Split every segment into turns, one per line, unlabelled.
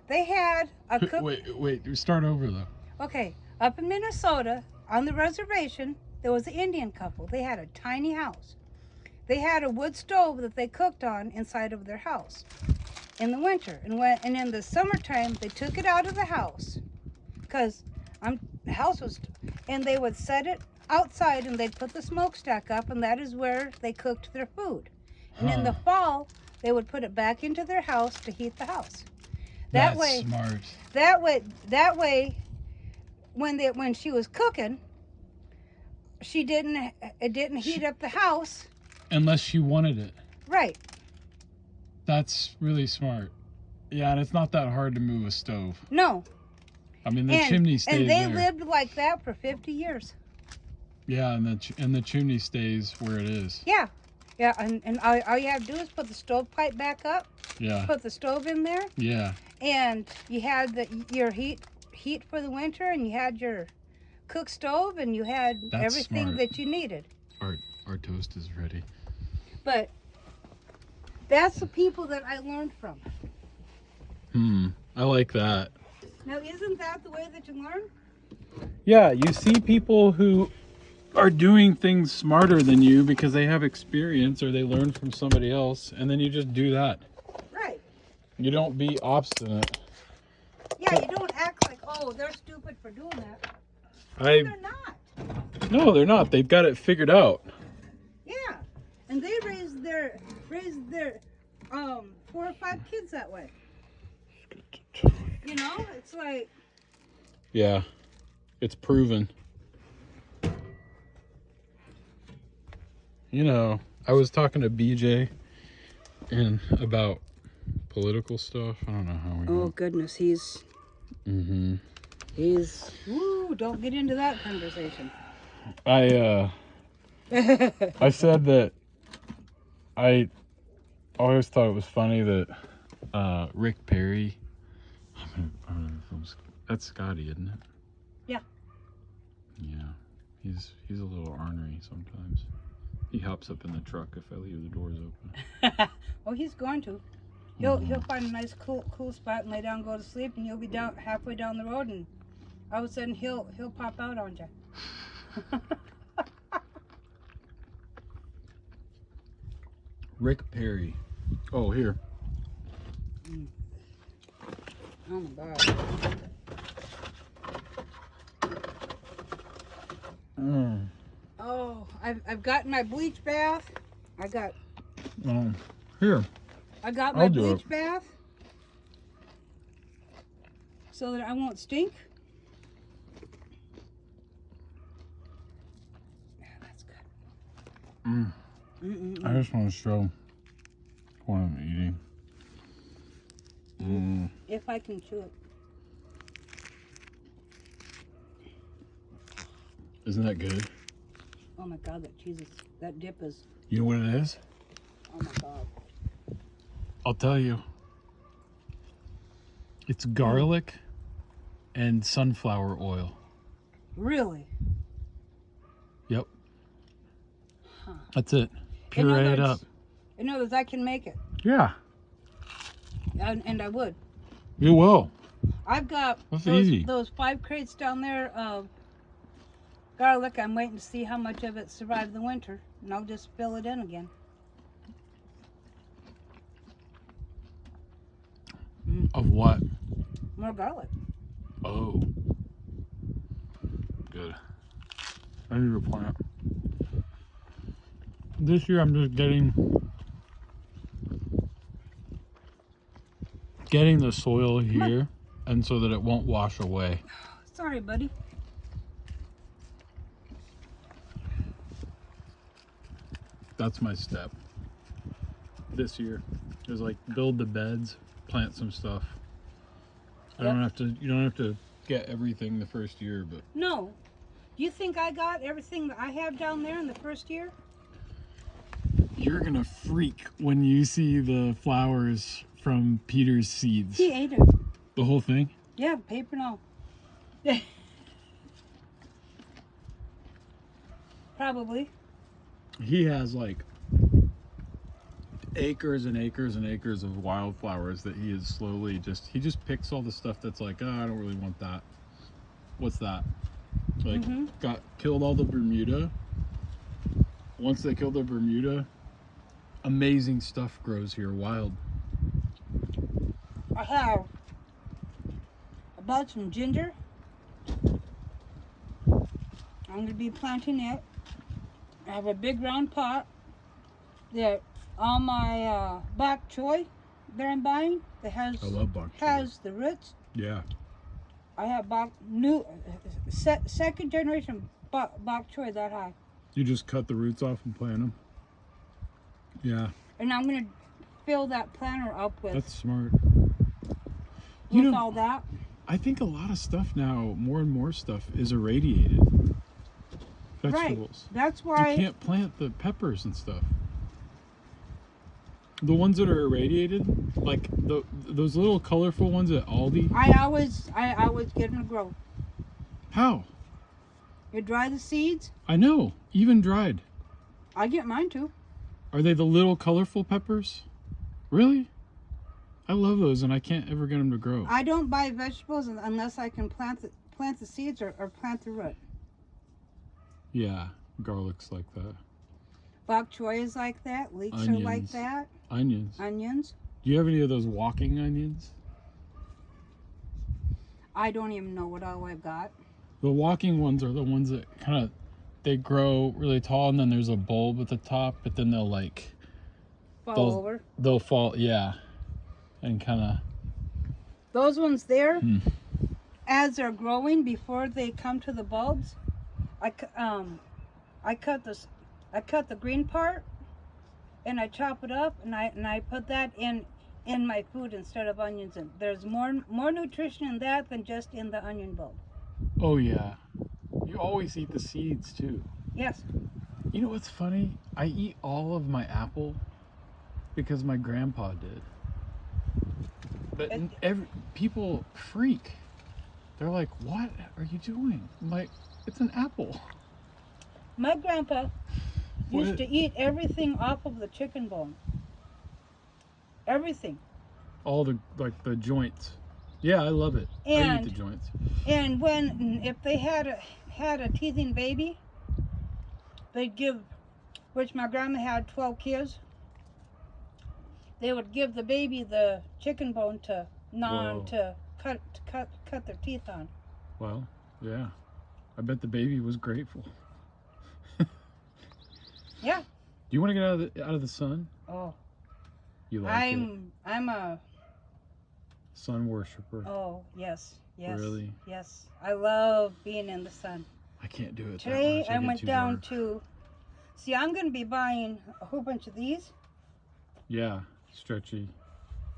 They had a cook.
Wait. Start over though.
Okay, up in Minnesota, on the reservation, there was an Indian couple. They had a tiny house. They had a wood stove that they cooked on inside of their house in the winter. And in the summertime, they took it out of the house because the house was, and they would set it outside and they'd put the smokestack up, and that is where they cooked their food. And in the fall, they would put it back into their house to heat the house.
That's smart.
That way, when she was cooking, it didn't heat up the house.
Unless she wanted it.
Right.
That's really smart. Yeah, and it's not that hard to move a stove.
No.
I mean, the chimney stays
and they
there.
lived like that for 50 years.
Yeah, and the chimney stays where it is.
Yeah. Yeah, and all you have to do is put the stovepipe back up.
Yeah.
Put the stove in there.
Yeah.
And you had your heat for the winter, and you had your cook stove, and you had everything that you needed.
Our toast is ready.
But that's the people that I learned from.
I like that.
Now, isn't that the way that you learn?
Yeah, you see people who are doing things smarter than you because they have experience or they learn from somebody else, and then you just do that.
Right.
You don't be obstinate.
Yeah, you don't act like, oh, they're stupid for doing that.
They're
not.
No, they're not. They've got it figured out.
Yeah, and they raised their 4 or 5 kids that way. You know, it's like.
Yeah, it's proven. You know, I was talking to BJ about political stuff. I don't know how we.
Oh goodness, he's. Woo! Don't get into that conversation.
I said that I always thought it was funny that Rick Perry. That's Scotty, isn't it?
Yeah.
Yeah, he's a little ornery sometimes. He hops up in the truck if I leave the doors open.
Oh, he's going to. He'll find a nice cool spot and lay down and go to sleep, and you'll be halfway down the road, and all of a sudden he'll pop out on you.
Rick Perry. Oh, here.
Oh my God. Oh, I've gotten my bleach bath.
Here.
I got my bleach bath so that I won't stink. Yeah, that's good.
I just want to show what I'm eating.
If I can chew it.
Isn't that good?
Oh my God, that dip is.
You know what it is?
Oh my God.
I'll tell you. It's garlic and sunflower oil.
Really?
Yep.
Huh.
That's it. Puree it up.
In other words, I can make it.
Yeah.
And I would.
You will.
I've got those 5 crates down there of garlic. I'm waiting to see how much of it survived the winter, and I'll just fill it in again.
Of what?
More garlic.
Oh. Good. I need to plant. This year I'm just getting the soil here, and so that it won't wash away.
Sorry, buddy.
That's my step this year, is like build the beds, plant some stuff. You don't have to get everything the first year, but
no. Do you think I got everything that I have down there in the first year?
you're gonna freak when you see the flowers from Peter's seeds.
He ate it.
The whole thing?
Yeah, paper and all. Probably.
He has like acres and acres and acres of wildflowers that he is slowly he just picks all the stuff that's like, oh, I don't really want that. What's that? Like, got killed all the Bermuda. Once they killed the Bermuda, amazing stuff grows here, wild.
I bought some ginger. I'm going to be planting it. I have a big round pot that all my bok choy that I'm buying that has
I love bok choy.
Has the roots.
Yeah.
I have second generation bok choy that high.
You just cut the roots off and plant them. Yeah.
And I'm going to fill that planter up with
That's smart.
all that.
I think a lot of stuff now, more and more stuff, is irradiated. Vegetables.
Right. That's why
you can't plant the peppers and stuff. The ones that are irradiated, like those little colorful ones at Aldi.
I always get them to grow.
How?
You dry the seeds.
I know, even dried.
I get mine too.
Are they the little colorful peppers? Really? I love those, and I can't ever get them to grow.
I don't buy vegetables unless I can plant the seeds or plant the root.
Yeah, garlic's like that.
Bok choy is like that. Leeks are like that.
Onions. Do you have any of those walking onions?
I don't even know what all I've got.
The walking ones are the ones that they grow really tall, and then there's a bulb at the top, but then they'll
Fall over.
They'll fall, yeah, and
Those ones there, as they're growing before they come to the bulbs, I cut the green part, and I chop it up, and I put that in my food instead of onions. And there's more nutrition in that than just in the onion bulb.
Oh yeah, you always eat the seeds too.
Yes.
You know what's funny? I eat all of my apple because my grandpa did. But people freak. They're like, "What are you doing?" I'm like, "It's an apple."
My grandpa used to eat everything off of the chicken bone. Everything.
All the joints. Yeah, I love it. I eat the joints.
And if they had a teething baby, they'd give, which my grandma had 12 kids, they would give the baby the chicken bone to gnaw on, to cut their teeth on.
Well, yeah. I bet the baby was grateful.
Yeah.
Do you want to get out of the sun?
Oh.
You like it?
I'm a
sun worshiper.
Oh, yes.
Really?
Yes. I love being in the sun.
I can't do it.
Today
that much.
I went down to see, I'm going to be buying a whole bunch of these.
Yeah, stretchy.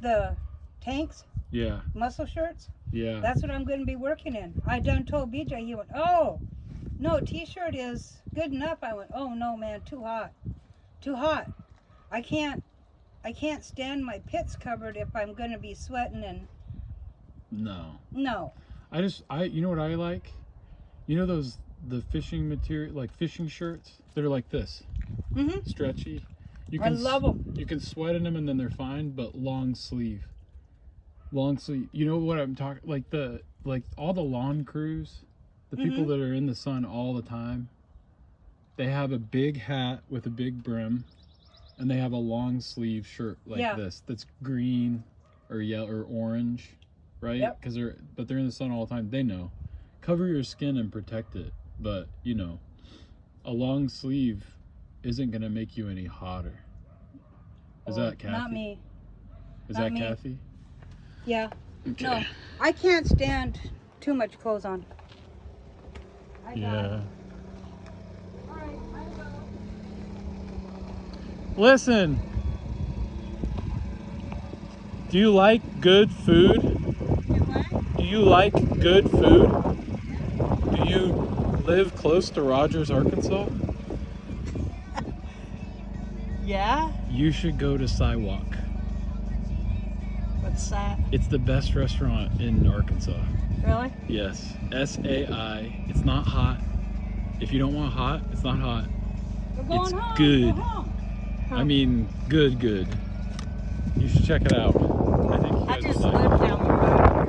The tanks.
Yeah.
Muscle shirts.
Yeah.
That's what I'm going to be working in. I done told BJ, he went, "Oh, no, t-shirt is good enough." I went, "Oh no, man, too hot. Too hot. I can't stand my pits covered if I'm going to be sweating and
No.
You
know what I like? You know the fishing material, like fishing shirts that are like this, stretchy.
I love them.
You can sweat in them and then they're fine, but long sleeve. You know what I'm talking? Like all the lawn crews, the people that are in the sun all the time. They have a big hat with a big brim, and they have a long sleeve shirt like this that's green or yellow or orange, right?
Yep.
But they're in the sun all the time. They know. Cover your skin and protect it, but a long sleeve isn't gonna make you any hotter. Is that Kathy?
Not me.
Is
Not
that
me.
Kathy?
Yeah.
Okay.
No, I can't stand too much clothes on.
Yeah.
All right, I will.
Listen. Do you like good food? Do you like good food? Do you live close to Rogers, Arkansas?
Yeah?
You should go to Sidewalk.
What's that?
It's the best restaurant in Arkansas.
Really?
Yes. SAI. It's not hot. If you don't want hot, it's not hot.
We're going
It's
home.
good.
Go home.
I mean, good. You should check it out. I think you
I
guys
just
would
live
like
down the road.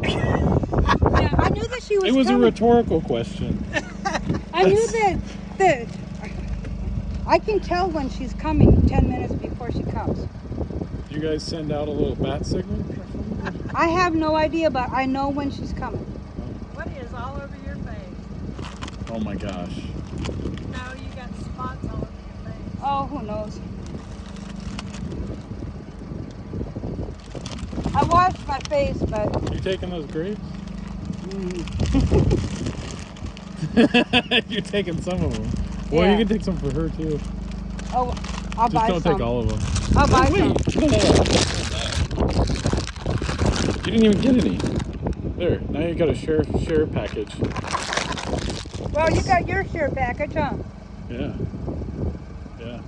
it. I know.
Yeah, I knew that she was
It was a
coming.
rhetorical question.
I knew that I can tell when she's coming 10 minutes before she comes.
You guys send out a little bat signal?
I have no idea, but I know when she's coming.
What is all over your face?
Oh my gosh.
No, you got spots all over your face.
Oh, who knows? I washed my face, but
You taking those grapes? You're taking some of them. Well,
Yeah.
you can take some for her too.
oh, I'll
Just
buy
don't
some.
take all of them.
I'll buy some.
Wait, you didn't even get any. There, now you got a share package.
Well, you got your share package, huh?
Yeah. Yeah.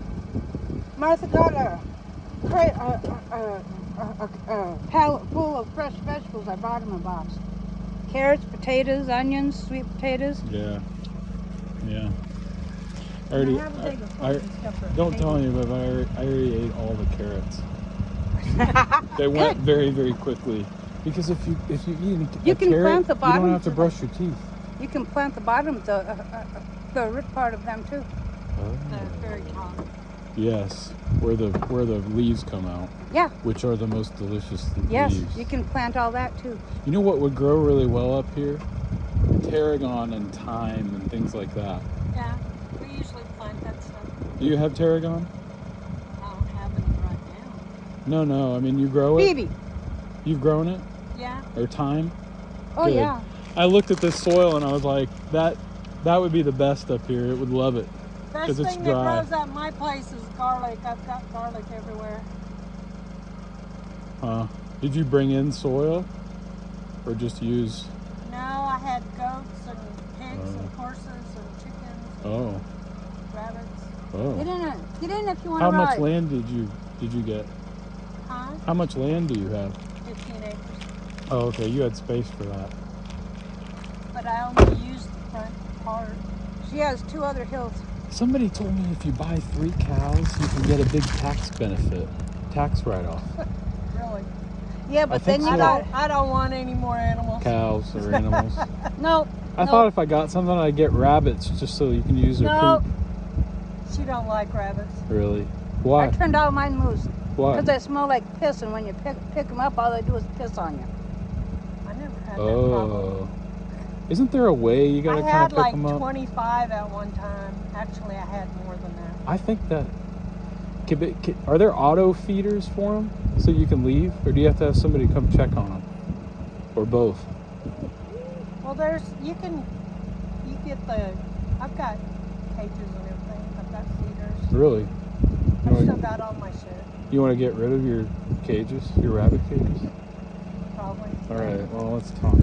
Martha got a pallet full of fresh vegetables. I bought them a box. Carrots, potatoes, onions, sweet potatoes.
Yeah. Yeah. I
I
already.
have a bag of
I,
fruit and stuff for
don't tell
table.
me, but I already ate all the carrots. They went very, very quickly. Because if you eat
You
a
can
carrot,
plant the
you don't
bottoms
have to
of
brush your teeth.
You can plant the bottoms, the root part of them too.
They're very tall.
Yes, where the leaves come out,
Yeah.
which are the most delicious
Yes,
leaves.
you can plant all that too.
You know what would grow really well up here? Tarragon and thyme and things like that.
Yeah, we usually plant that stuff.
Do you have tarragon?
I don't have any right now.
No. I mean, you grow it.
Phoebe.
You've grown it,
Yeah,
or thyme.
Oh
Good.
yeah.
I looked at this soil and I was like, that would be the best up here. It would love it.
best
'Cause it's
thing
dry.
that grows at my place is garlic. I've got garlic everywhere.
Did you bring in soil, or just use?
No, I had goats and pigs and
Oh.
horses and chickens and
Oh,
rabbits.
oh.
Get in if you want
How
to
much
ride.
land did you get?
Huh?
How much land do you have?
15 acres.
Oh, okay. You had space for that.
But I only used the front part.
She has 2 other hills.
Somebody told me if you buy 3 cows, you can get a big tax benefit, tax write-off.
Really.
Yeah, but
think
then you
so.
got
I don't want any more animals.
Cows or animals.
no.
I
no.
thought if I got something, I'd get rabbits just so you can use their
No.
poop.
She don't like rabbits.
Really?
I
Why?
turned all mine loose
Why?
because they smell like piss, and when you pick them up, all they do is piss on you.
I never had that problem.
Oh. Isn't there a way you
I
gotta kind
had
of pick
like
them up?
25 at one time. Actually, I had more than that.
I think that. Are there auto feeders for them so you can leave, or do you have to have somebody come check on them, or both?
Well, you get I've got cages and everything. I've got feeders.
Really?
I've still got all my shit,
You want to get rid of your cages, your rabbit cages?
probably.
All right. Well, let's talk.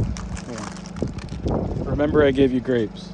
Yeah. Remember, I gave you grapes.